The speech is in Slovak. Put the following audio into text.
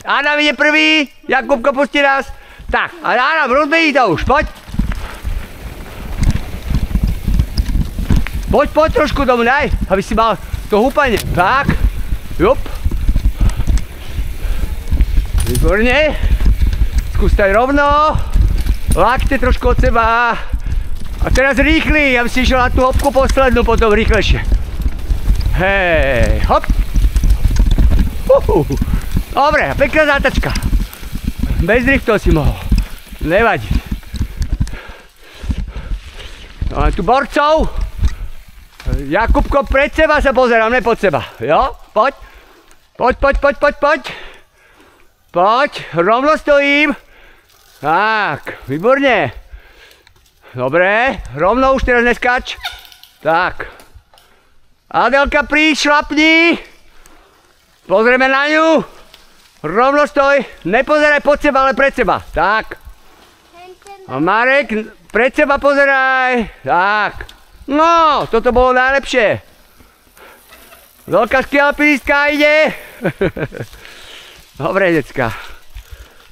Adam ide prvý, Jakubko pustí nás. Tak, a Adam, rozbehni to už, poď. Poď trošku domu, daj, aby si mal to húpanie. Tak, jup. Výborne. Skús taj rovno. Lakte trošku od seba. A teraz rýchli, aby si išiel na tú hopku poslednú, potom rýchlejšie. Hej, hop. Dobre, pekná zátačka. Bez driftov si mohol. Nevadí. Máme tu borcov. Jakubko, pred seba sa pozerám, ne pod seba. Jo? Poď. Poď, rovno stojím. Tak, výborne. Dobre, rovno už teraz neskáč. Tak. Adelka, príď, šlapni. Pozrieme na ňu. Rovno stoj. Nepozeraj pod seba, ale pred seba. Tak. A Marek, pred seba pozeraj. Tak. No, toto bolo najlepšie. Veľká skvelá pilistka ide. Dobre, decka.